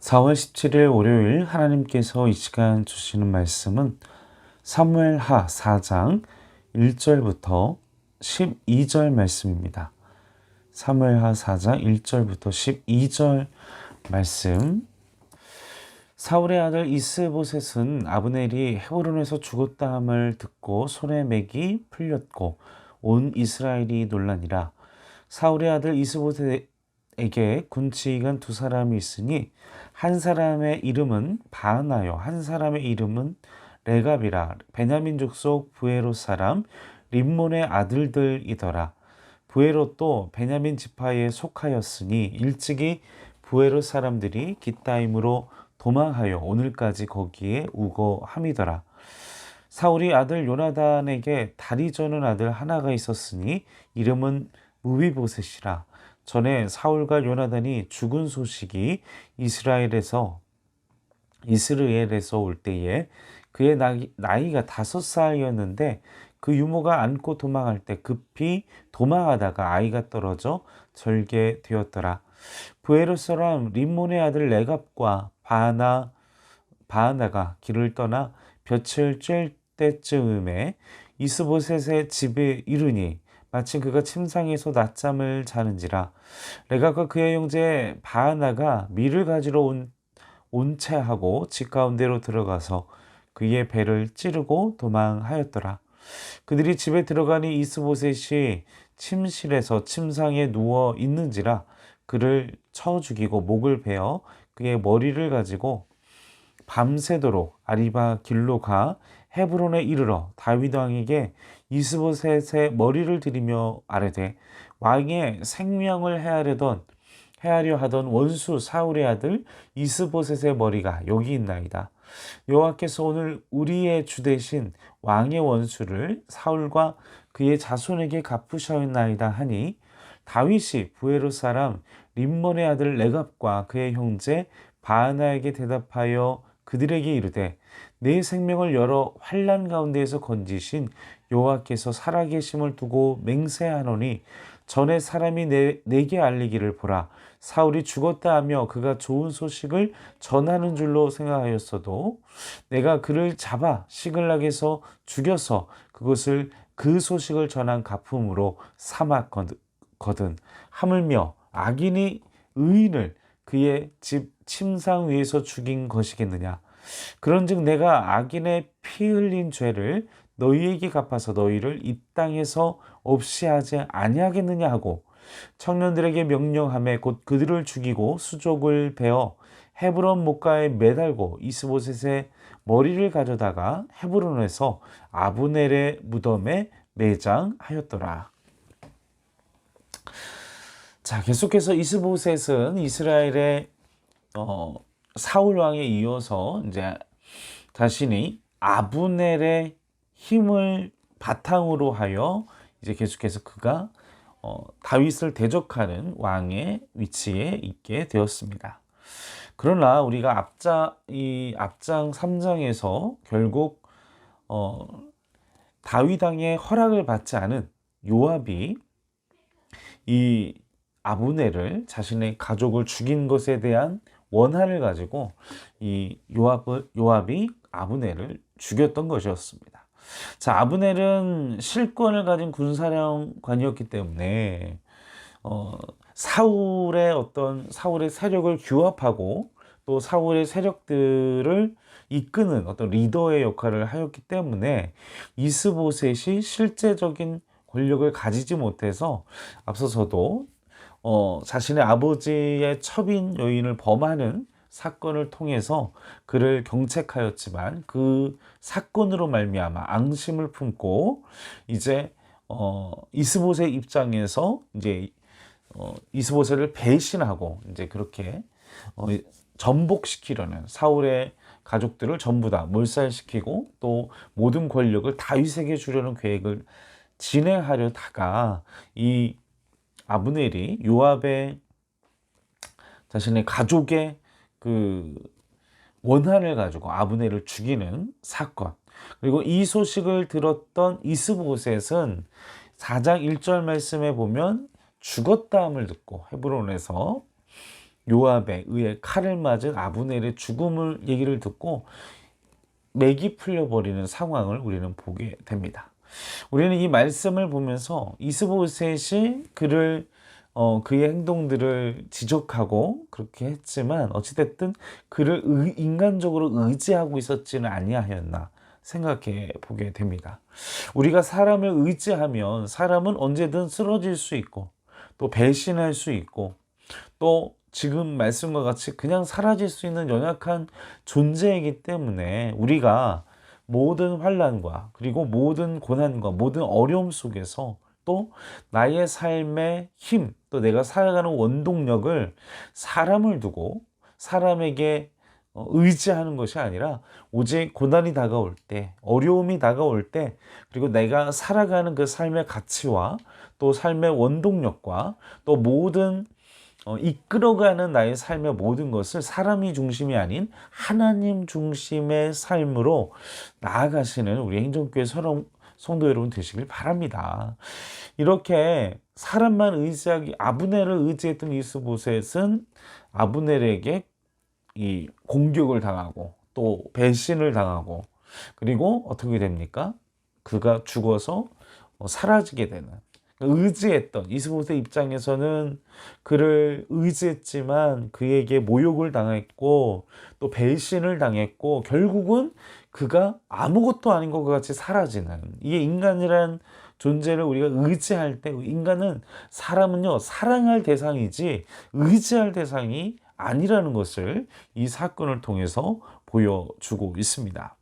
4월 17일 월요일 하나님께서 이 시간 주시는 말씀은 사무엘하 4장 1절부터 12절 말씀입니다. 사무엘하 4장 1절부터 12절 말씀. 사울의 아들 이스보셋은 아브넬이 헤브론에서 죽었다 함을 듣고 손에 맥이 풀렸고 온 이스라엘이 놀라니라. 사울의 아들 이스보셋에게 군치관 두 사람이 있으니 한 사람의 이름은 바하나요 한 사람의 이름은 레갑이라. 베냐민 족속 부에롯 사람 림몬의 아들들이더라. 부에롯도 베냐민 지파에 속하였으니 일찍이 부에롯 사람들이 깃다임으로 도망하여 오늘까지 거기에 우거함이더라. 사울이 아들 요나단에게 다리 저는 아들 하나가 있었으니 이름은 무비보셋이라. 전에 사울과 요나단이 죽은 소식이 이스라엘에서 올 때에 그의 나이가 5살이었는데 그 유모가 안고 도망할 때 급히 도망하다가 아이가 떨어져 절개되었더라. 부에롯 사람 림몬의 아들 레갑과 바하나가 길을 떠나 볕을 쬐 때쯤에 이스보셋의 집에 이르니 마침 그가 침상에서 낮잠을 자는지라. 레갑과 그의 형제 바하나가 밀을 가지러 온 채하고 집 가운데로 들어가서 그의 배를 찌르고 도망하였더라. 그들이 집에 들어가니 이스보셋이 침실에서 침상에 누워 있는지라. 그를 쳐 죽이고 목을 베어 그의 머리를 가지고 밤새도록 아리바 길로 가 헤브론에 이르러 다윗 왕에게 이스보셋의 머리를 들이며 아뢰되 왕의 생명을 헤아려 하던 원수 사울의 아들 이스보셋의 머리가 여기 있나이다. 여호와께서 오늘 우리의 주 대신 왕의 원수를 사울과 그의 자손에게 갚으셨나이다 하니 다윗이 부에롯 사람 림몬의 아들 레갑과 그의 형제 바하나에게 대답하여 그들에게 이르되 내 생명을 여러 환난 가운데에서 건지신 여호와께서 살아계심을 두고 맹세하노니 전에 사람이 내게 알리기를 보라. 사울이 죽었다 하며 그가 좋은 소식을 전하는 줄로 생각하였어도 내가 그를 잡아 시글락에서 죽여서 그 소식을 전한 가품으로 삼았거든. 하물며 악인이 의인을 그의 집 침상 위에서 죽인 것이겠느냐. 그런즉 내가 악인의 피 흘린 죄를 너희에게 갚아서 너희를 이 땅에서 없이 하지 아니하겠느냐 하고 청년들에게 명령하매 곧 그들을 죽이고 수족을 베어 헤브론 목가에 매달고 이스보셋의 머리를 가져다가 헤브론에서 아브넬의 무덤에 매장하였더라. 자, 계속해서 이스보셋은 이스라엘의 사울 왕에 이어서 이제 자신이 아브넬의 힘을 바탕으로 하여 이제 계속해서 그가 다윗을 대적하는 왕의 위치에 있게 되었습니다. 그러나 우리가 앞장 3장에서 결국 다윗 왕의 허락을 받지 않은 요압이 이 아브넬을 자신의 가족을 죽인 것에 대한 원한을 가지고 이 요압이 아브넬을 죽였던 것이었습니다. 자, 아브넬은 실권을 가진 군사령관이었기 때문에 사울의 세력을 규합하고 또 사울의 세력들을 이끄는 어떤 리더의 역할을 하였기 때문에 이스보셋이 실제적인 권력을 가지지 못해서 앞서서도 자신의 아버지의 첩인 여인을 범하는 사건을 통해서 그를 경책하였지만 그 사건으로 말미암아 앙심을 품고 이제 이스보셋 입장에서 이제 이스보셋을 배신하고 이제 그렇게 전복시키려는 사울의 가족들을 전부 다 몰살시키고 또 모든 권력을 다윗에게 주려는 계획을 진행하려다가 이 아브넬이 요압의 자신의 가족의 그 원한을 가지고 아브넬을 죽이는 사건, 그리고 이 소식을 들었던 이스보셋은 4장 1절 말씀에 보면 죽었다함을 듣고 헤브론에서 요압에 의해 칼을 맞은 아브넬의 죽음을 얘기를 듣고 맥이 풀려버리는 상황을 우리는 보게 됩니다. 우리는 이 말씀을 보면서 이스보셋이 그의 행동들을 지적하고 그렇게 했지만 어찌됐든 그를 인간적으로 의지하고 있었지는 아니하였나 생각해 보게 됩니다. 우리가 사람을 의지하면 사람은 언제든 쓰러질 수 있고 또 배신할 수 있고 또 지금 말씀과 같이 그냥 사라질 수 있는 연약한 존재이기 때문에 우리가 모든 환난과 그리고 모든 고난과 모든 어려움 속에서 또 나의 삶의 힘, 또 내가 살아가는 원동력을 사람을 두고 사람에게 의지하는 것이 아니라 오직 고난이 다가올 때, 어려움이 다가올 때, 그리고 내가 살아가는 그 삶의 가치와 또 삶의 원동력과 또 모든 이끌어가는 나의 삶의 모든 것을 사람이 중심이 아닌 하나님 중심의 삶으로 나아가시는 우리 행정교회 성도 여러분 되시길 바랍니다. 이렇게 사람만 의지하기 아브넬을 의지했던 이스보셋은 아브넬에게 이 공격을 당하고 또 배신을 당하고 그리고 어떻게 됩니까? 그가 죽어서 사라지게 되는 의지했던 이스보셋 입장에서는 그를 의지했지만 그에게 모욕을 당했고 또 배신을 당했고 결국은 그가 아무것도 아닌 것 같이 사라지는 이게 인간이란 존재를 우리가 의지할 때 인간은 사람은요 사랑할 대상이지 의지할 대상이 아니라는 것을 이 사건을 통해서 보여주고 있습니다.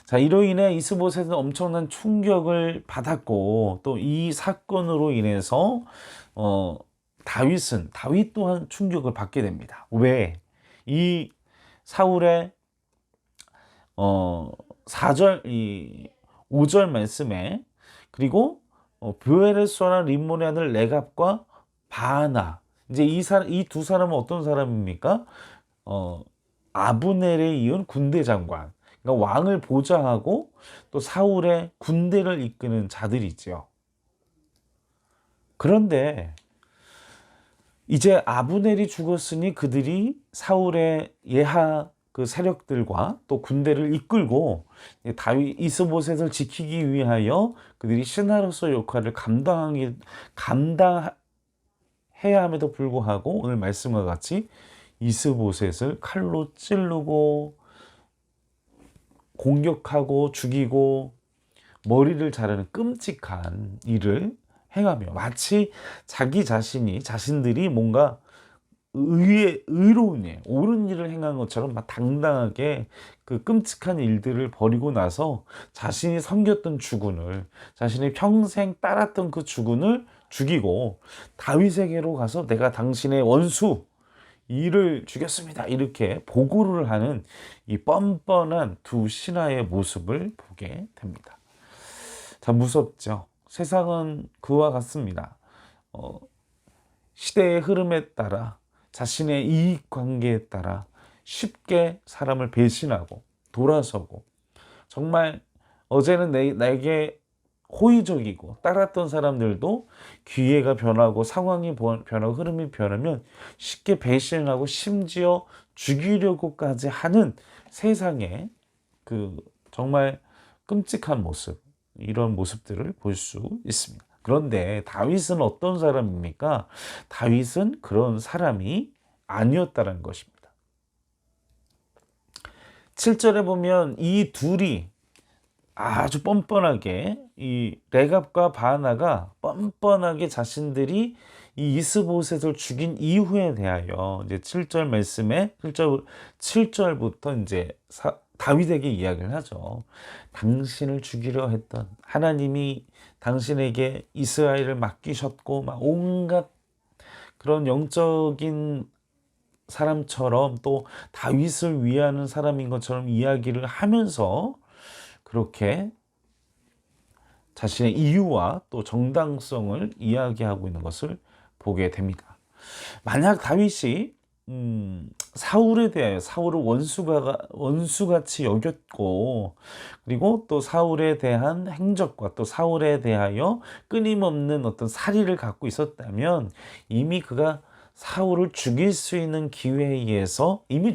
자, 이로 인해 이스보셋은 엄청난 충격을 받았고 또 이 사건으로 인해서 다윗 또한 충격을 받게 됩니다. 왜? 이 사울의 4절 이 5절 말씀에 그리고 브엘에스와 림몬의 아들 레갑과 바하나 이제 이 두 사람은 어떤 사람입니까? 아브넬에 이은 군대 장관 그러니까 왕을 보좌하고 또 사울의 군대를 이끄는 자들이죠. 그런데 이제 아브넬이 죽었으니 그들이 사울의 예하 그 세력들과 또 군대를 이끌고 다윗 이스보셋을 지키기 위하여 그들이 신하로서 역할을 감당해야 함에도 불구하고 오늘 말씀과 같이 이스보셋을 칼로 찌르고 공격하고 죽이고 머리를 자르는 끔찍한 일을 행하며 마치 자신들이 뭔가 의로운 일, 옳은 일을 행한 것처럼 막 당당하게 그 끔찍한 일들을 벌이고 나서 자신이 섬겼던 주군을 자신이 평생 따랐던 그 주군을 죽이고 다윗에게로 가서 내가 당신의 원수 이를 죽였습니다. 이렇게 보고를 하는 이 뻔뻔한 두 신하의 모습을 보게 됩니다. 참 무섭죠. 세상은 그와 같습니다. 시대의 흐름에 따라 자신의 이익관계에 따라 쉽게 사람을 배신하고 돌아서고 정말 어제는 나에게 호의적이고 따랐던 사람들도 기회가 변하고 상황이 변하고 흐름이 변하면 쉽게 배신하고 심지어 죽이려고까지 하는 세상의 그 정말 끔찍한 모습 이런 모습들을 볼 수 있습니다. 그런데 다윗은 어떤 사람입니까? 다윗은 그런 사람이 아니었다는 것입니다. 7절에 보면 이 둘이 아주 뻔뻔하게 이 레갑과 바하나가 뻔뻔하게 자신들이 이 이스보셋을 죽인 이후에 대하여 이제 7절 말씀에 7절부터 이제 다윗에게 이야기를 하죠. 당신을 죽이려 했던 하나님이 당신에게 이스라엘을 맡기셨고 막 온갖 그런 영적인 사람처럼 또 다윗을 위하는 사람인 것처럼 이야기를 하면서 그렇게 자신의 이유와 또 정당성을 이야기하고 있는 것을 보게 됩니다. 만약 다윗이 사울에 대하여 사울을 원수같이 여겼고 그리고 또 사울에 대한 행적과 또 사울에 대하여 끊임없는 어떤 살의를 갖고 있었다면 이미 그가 사울을 죽일 수 있는 기회에 의해서 이미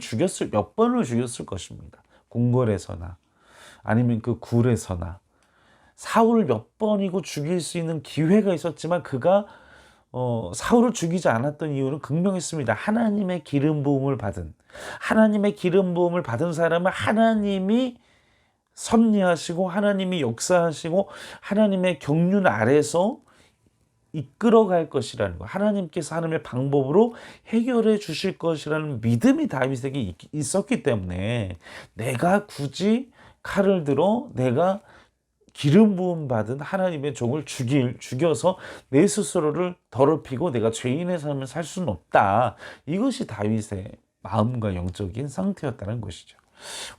몇 번을 죽였을 것입니다. 궁궐에서나 아니면 그 굴에서나 사울을 몇 번이고 죽일 수 있는 기회가 있었지만 그가 사울을 죽이지 않았던 이유는 극명했습니다. 하나님의 기름 부음을 받은 사람은 하나님이 섭리하시고 하나님이 역사하시고 하나님의 경륜 아래서 이끌어갈 것이라는 것, 하나님께서 하나님의 방법으로 해결해 주실 것이라는 믿음이 다윗에게 있었기 때문에 내가 굳이 칼을 들어 내가 기름 부음 받은 하나님의 종을 죽여서 내 스스로를 더럽히고 내가 죄인의 삶을 살 수는 없다. 이것이 다윗의 마음과 영적인 상태였다는 것이죠.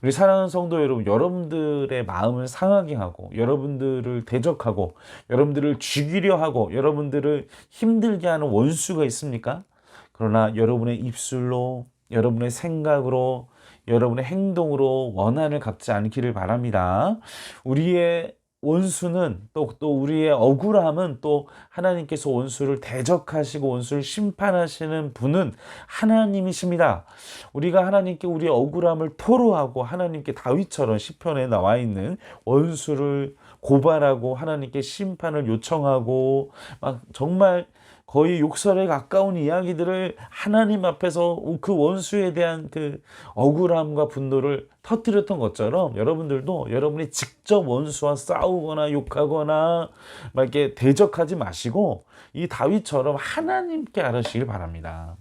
우리 사랑하는 성도 여러분, 여러분들의 마음을 상하게 하고 여러분들을 대적하고 여러분들을 죽이려 하고 여러분들을 힘들게 하는 원수가 있습니까? 그러나 여러분의 입술로, 여러분의 생각으로, 여러분의 행동으로 원한을 갚지 않기를 바랍니다. 우리의 원수는 또 우리의 억울함은 또 하나님께서 원수를 대적하시고 원수를 심판하시는 분은 하나님이십니다. 우리가 하나님께 우리의 억울함을 토로하고 하나님께 다윗처럼 시편에 나와 있는 원수를 고발하고 하나님께 심판을 요청하고 막 정말 거의 욕설에 가까운 이야기들을 하나님 앞에서 그 원수에 대한 그 억울함과 분노를 터뜨렸던 것처럼 여러분들도 여러분이 직접 원수와 싸우거나 욕하거나 막 이렇게 대적하지 마시고 이 다윗처럼 하나님께 아뢰시길 바랍니다.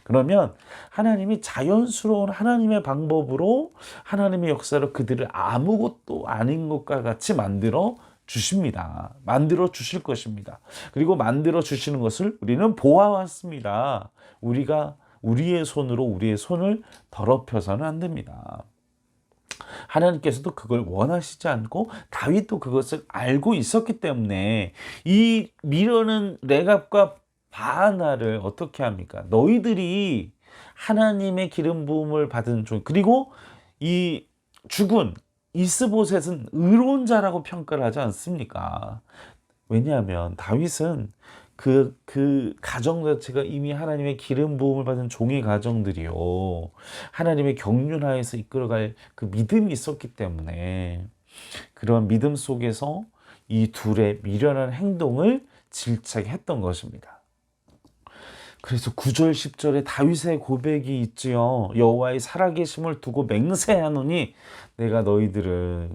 그러면 하나님이 자연스러운 하나님의 방법으로 하나님의 역사로 그들을 아무것도 아닌 것과 같이 만들어 주십니다. 만들어 주실 것입니다. 그리고 만들어 주시는 것을 우리는 보아왔습니다. 우리가 우리의 손으로 우리의 손을 더럽혀서는 안 됩니다. 하나님께서도 그걸 원하시지 않고 다윗도 그것을 알고 있었기 때문에 이 미련은 레갑과 바하나를 어떻게 합니까? 너희들이 하나님의 기름 부음을 받은 종, 그리고 이 죽은 이스보셋은 의로운 자라고 평가를 하지 않습니까? 왜냐하면 다윗은 그 가정 자체가 이미 하나님의 기름 부음을 받은 종의 가정들이요, 하나님의 경륜하에서 이끌어갈 그 믿음이 있었기 때문에 그런 믿음 속에서 이 둘의 미련한 행동을 질차게 했던 것입니다. 그래서 9절 10절에 다윗의 고백이 있지요. 여호와의 살아계심을 두고 맹세하노니 내가 너희들을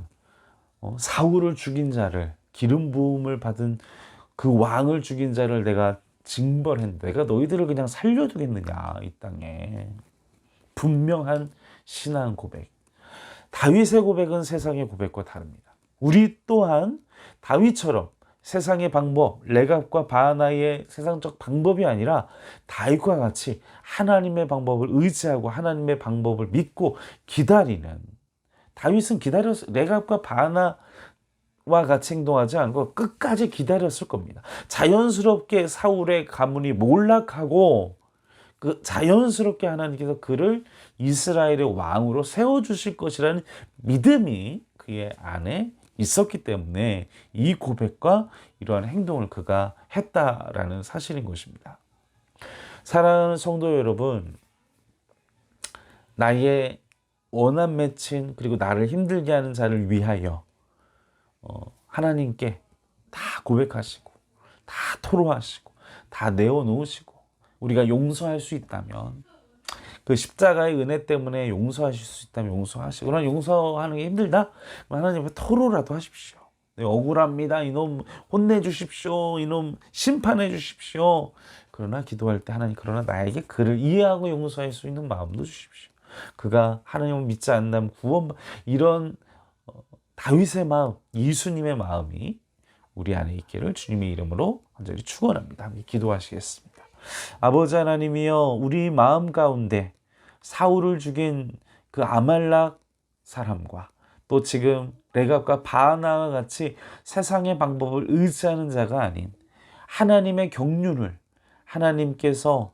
사울을 죽인 자를, 기름 부음을 받은 그 왕을 죽인 자를 내가 징벌했는데 내가 너희들을 그냥 살려두겠느냐 이 땅에. 분명한 신앙 고백. 다윗의 고백은 세상의 고백과 다릅니다. 우리 또한 다윗처럼 세상의 방법, 레갑과 바하나의 세상적 방법이 아니라 다윗과 같이 하나님의 방법을 의지하고 하나님의 방법을 믿고 기다리는, 다윗은 레갑과 바하나와 같이 행동하지 않고 끝까지 기다렸을 겁니다. 자연스럽게 사울의 가문이 몰락하고 자연스럽게 하나님께서 그를 이스라엘의 왕으로 세워주실 것이라는 믿음이 그의 안에 있었기 때문에 이 고백과 이러한 행동을 그가 했다라는 사실인 것입니다. 사랑하는 성도 여러분, 나의 원한 맺힌 그리고 나를 힘들게 하는 자를 위하여 하나님께 다 고백하시고 다 토로하시고 다 내어놓으시고 우리가 용서할 수 있다면, 그 십자가의 은혜 때문에 용서하실 수 있다면 용서하시고, 그러나 용서하는 게 힘들다? 하나님 앞에 토로라도 하십시오. 네, 억울합니다. 이놈 혼내주십시오. 이놈 심판해 주십시오. 그러나 기도할 때 하나님, 그러나 나에게 그를 이해하고 용서할 수 있는 마음도 주십시오. 그가 하나님을 믿지 않는다면 이런 다윗의 마음, 예수님의 마음이 우리 안에 있기를 주님의 이름으로 간절히 축원합니다. 함께 기도하시겠습니다. 아버지 하나님이여, 우리 마음 가운데 사울을 죽인 그 아말락 사람과 또 지금 레갑과 바하나와 같이 세상의 방법을 의지하는 자가 아닌 하나님의 경륜을, 하나님께서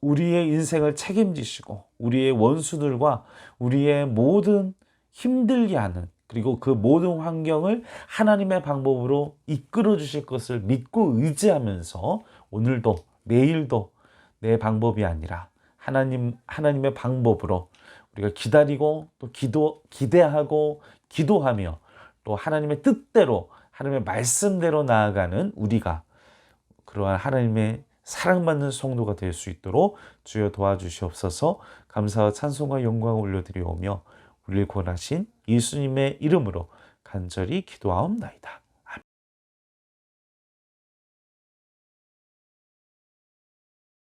우리의 인생을 책임지시고 우리의 원수들과 우리의 모든 힘들게 하는, 그리고 그 모든 환경을 하나님의 방법으로 이끌어 주실 것을 믿고 의지하면서 오늘도 내일도 내 방법이 아니라 하나님의 방법으로 우리가 기다리고 또 기대하고 기도하며 또 하나님의 뜻대로 하나님의 말씀대로 나아가는 우리가 그러한 하나님의 사랑받는 성도가 될 수 있도록 주여 도와주시옵소서. 감사와 찬송과 영광을 올려드리오며 우리를 구원하신 예수님의 이름으로 간절히 기도하옵나이다.